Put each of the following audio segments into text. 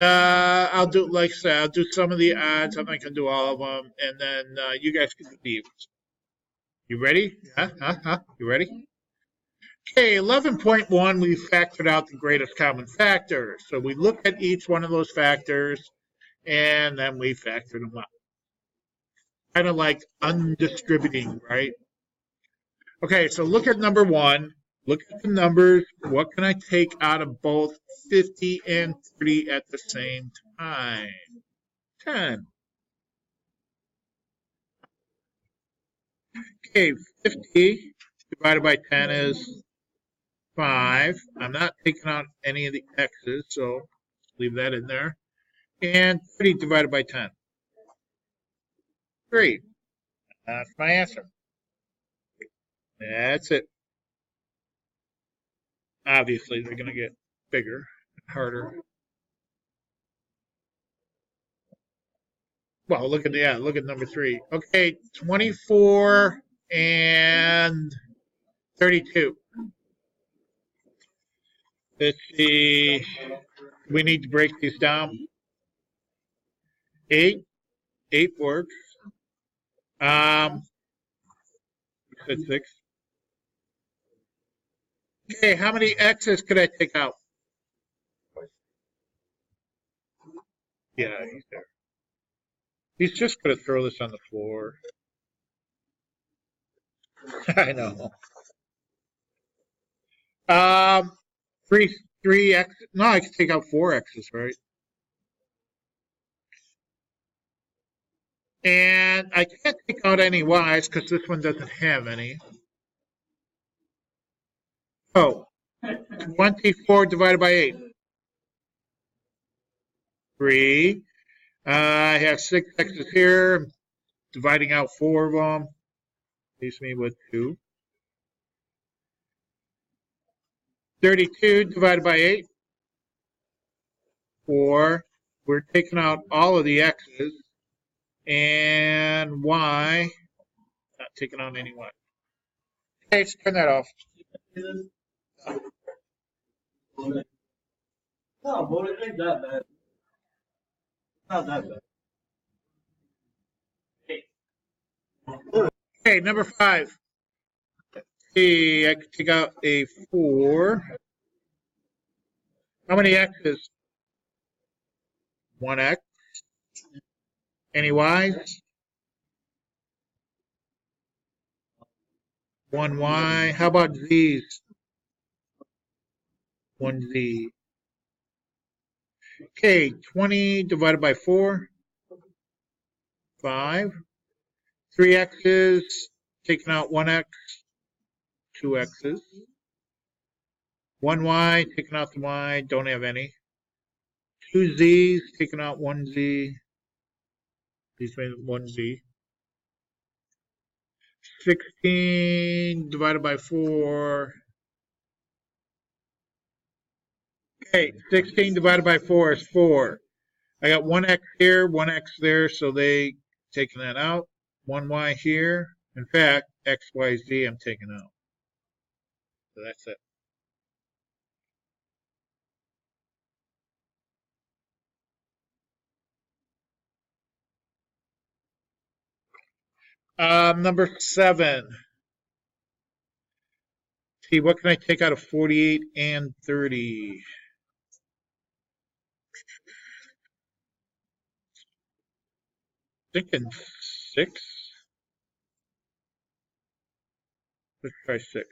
I'll do, like I said, I'll do some of the odds. I'm not going to do all of them. And then you guys can do the evens. You ready? Huh? You ready? Okay, 11.1, we factored out the greatest common factor. So we look at each one of those factors, and then we factor them out. Kind of like undistributing, right? Okay, so look at number 1. Look at the numbers. What can I take out of both 50 and 30 at the same time? 10. Okay, 50 divided by 10 is 5. I'm not taking out any of the x's, so leave that in there. And 30 divided by 10. 3. That's my answer. That's it. Obviously, they're going to get bigger and harder. Well, look at number 3. Okay, 24 and 32. Let's see. We need to break these down. 8 works. Said 6. Okay, how many x's could I take out? Yeah, he's there. He's just going to throw this on the floor. I know. 3 x. No, I can take out 4 x's, right? And I can't take out any y's because this one doesn't have any. Oh, 24 divided by 8. 3. I have 6 x's here. Dividing out 4 of them leaves me with 2. 32 divided by 8. 4. We're taking out all of the x's. And y, not taking out any y. Okay, let's turn that off. No, but it ain't that bad. Not that bad. Okay, number 5. Let's see, I can take out a 4. How many x's? 1 x. Any y's? 1 y. How about z's? 1 z. Okay, 20 divided by 4. 5. 3 x's, taking out 1 x. 2 x's. 1 y, taking out the y, don't have any. 2 z's, taking out 1 z. These made 1 z. 16 divided by 4. Okay, 16 divided by 4 is 4. I got 1 x here, 1 x there, so they taking that out. 1 y here. In fact, x, y, z I'm taking out. So that's it. Number 7. See, what can I take out of 48 and 30? Thinking 6. Let's try 6.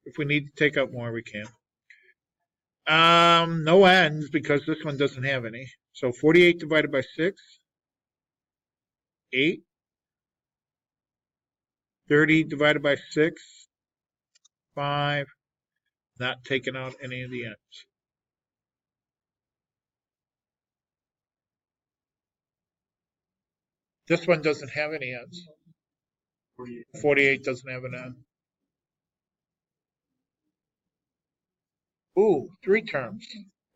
If we need to take out more, we can. No ends because this one doesn't have any. So 48 divided by 6. 8. 30 divided by 6. 5. Not taking out any of the ends. This one doesn't have any ends. 48 doesn't have an end. Ooh, 3 terms.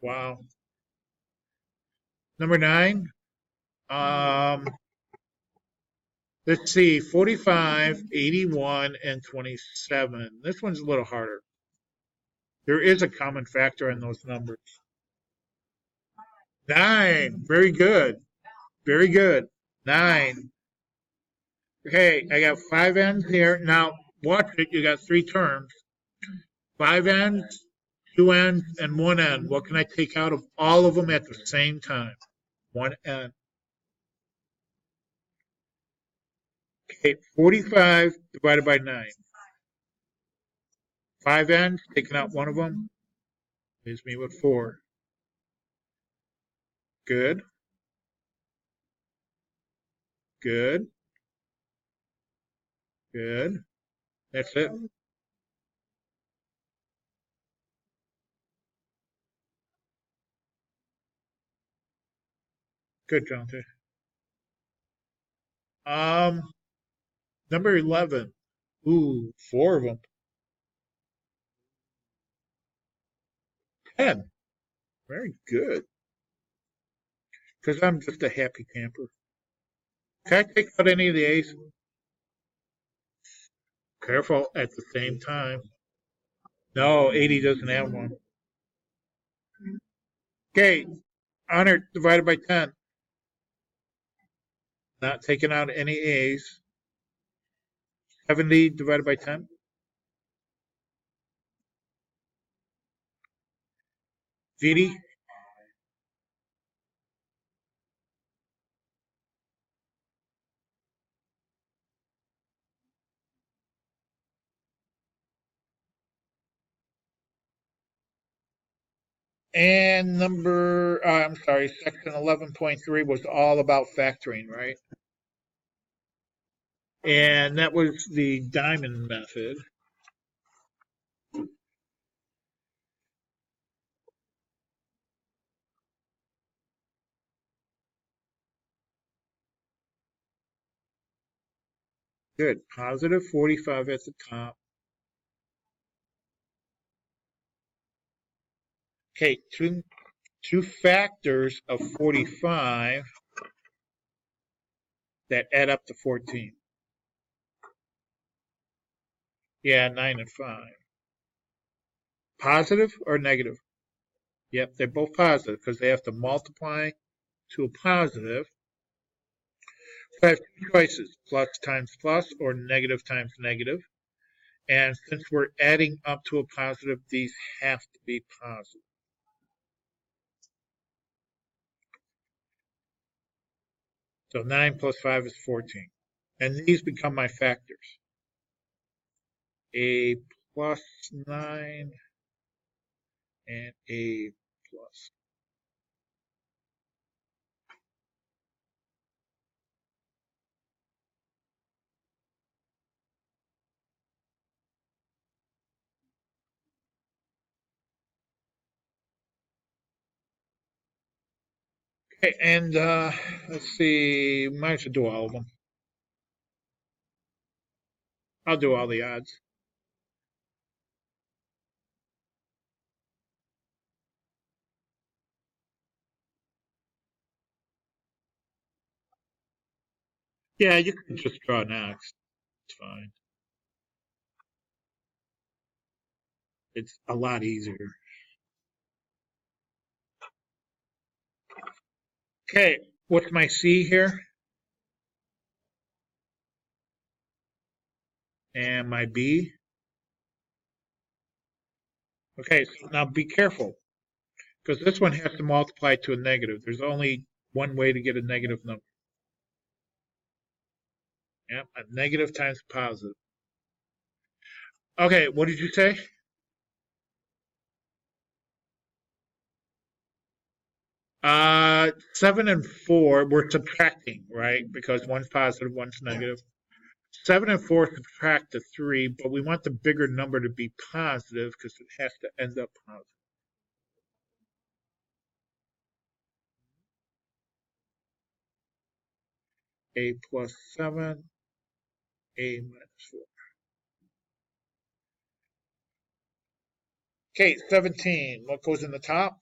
Wow. Number 9. Let's see, 45, 81, and 27. This one's a little harder. There is a common factor in those numbers. 9. Very good. Very good. 9. Okay, I got 5 ends here. Now, watch it. You got 3 terms. 5 ends, 2 ends, and 1 end. What can I take out of all of them at the same time? 1 end. Okay, 45 divided by 9. 5 ends, taking out one of them, leaves me with 4. Good. Good. Good. That's it. Good, Jonathan. Number 11. Ooh, 4 of them. 10. Very good. Because I'm just a happy camper. Can I take out any of the A's? Careful at the same time. No, 80 doesn't have one. Okay, 100 divided by 10. Not taking out any A's. 70 divided by 10. VD. And I'm sorry, section 11.3 was all about factoring, right? And that was the diamond method. Good. Positive 45 at the top. Okay, two factors of 45 that add up to 14. Yeah, 9 and 5. Positive or negative? Yep, they're both positive because they have to multiply to a positive. So I have 2 choices, plus times plus or negative times negative. And since we're adding up to a positive, these have to be positive. So 9 plus 5 is 14. And these become my factors. A plus 9 and a plus. Okay, and let's see, might as well do all of them. I'll do all the odds. Yeah, you can just draw next. It's fine. It's a lot easier. Okay, what's my C here? And my B? Okay, so now be careful, because this one has to multiply to a negative. There's only one way to get a negative number. Yep, a negative times a positive. Okay, what did you say? Uh, 7 and 4, we're subtracting, right? Because one's positive, one's negative. 7 and 4 subtract the 3, but we want the bigger number to be positive because it has to end up positive. A plus 7, A minus 4. Okay, 17. What goes in the top?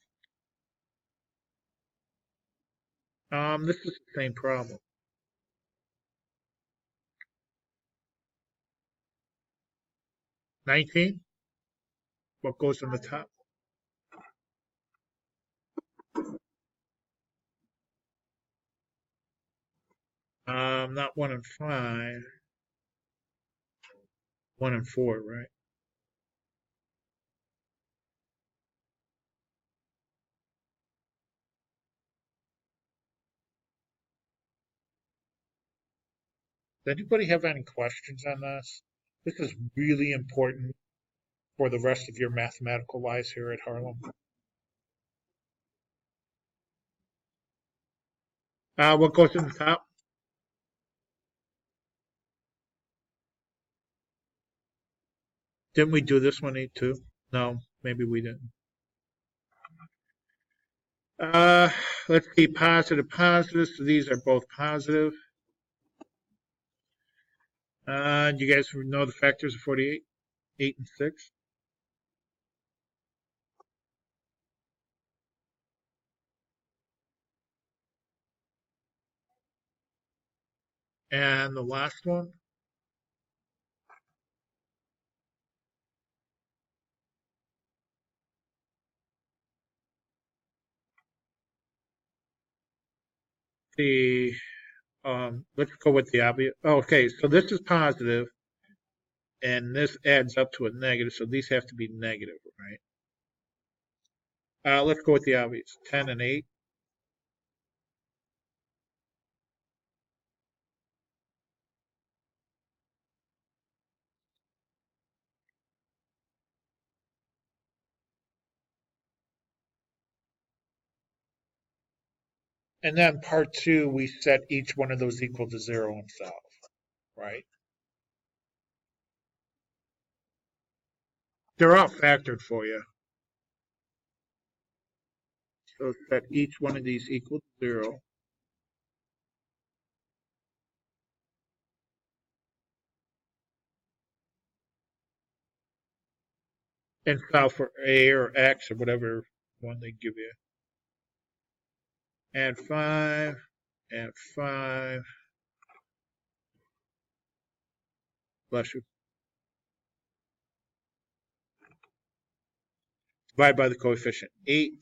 This is the same problem. 19. What goes in the top? Not 1 and 5. 1 and 4, right? Does anybody have any questions on this? This is really important for the rest of your mathematical lives here at Harlem. What goes in the top? Didn't we do this one too? No, maybe we didn't. Uh, let's see, positive, positive. So these are both positive. You guys know the factors of 48? 8 and 6. And the last one? The let's go with the obvious. Okay, so this is positive, and this adds up to a negative, so these have to be negative, right? Let's go with the obvious. 10 and 8. And then part 2, we set each one of those equal to 0 and solve, right? They're all factored for you. So set each one of these equal to 0. And solve for A or X or whatever one they give you. Add 5, add 5. Bless you. Divide by the coefficient 8.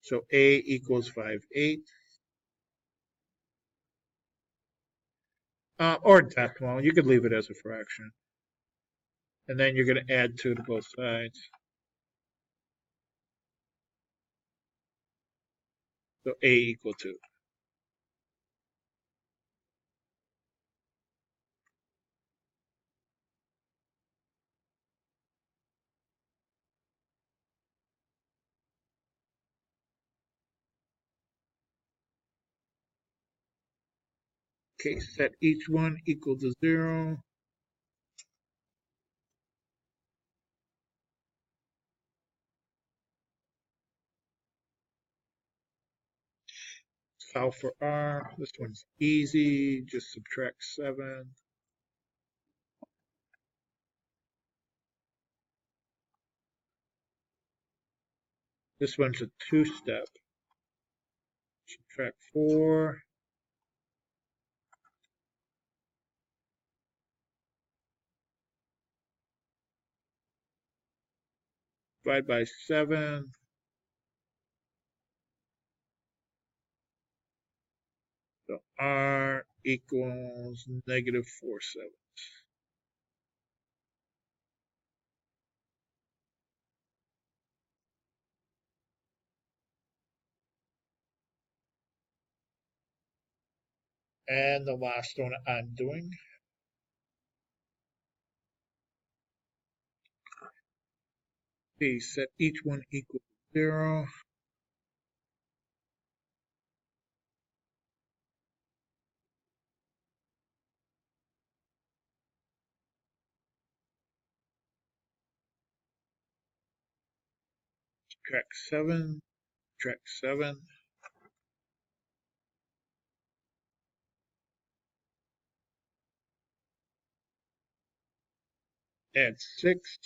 So A equals 5/8. Or decimal. You could leave it as a fraction. And then you're going to add 2 to both sides. So A equal 2. Okay, set each one equal to 0. Solve for R. This one's easy. Just subtract 7. This one's a 2-step. Subtract 4. Divide by 7. So R equals negative 4/7. And the last one I'm doing. B, set each one equal to 0. Subtract 7. Subtract 7. Add 6.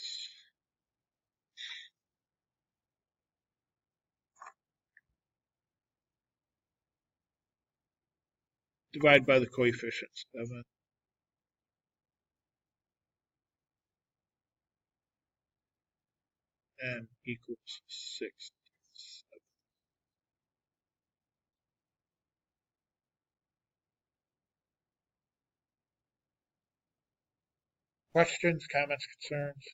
Divide by the coefficient 7. And equals 6. Questions, comments, concerns?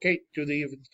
Okay, do the evens.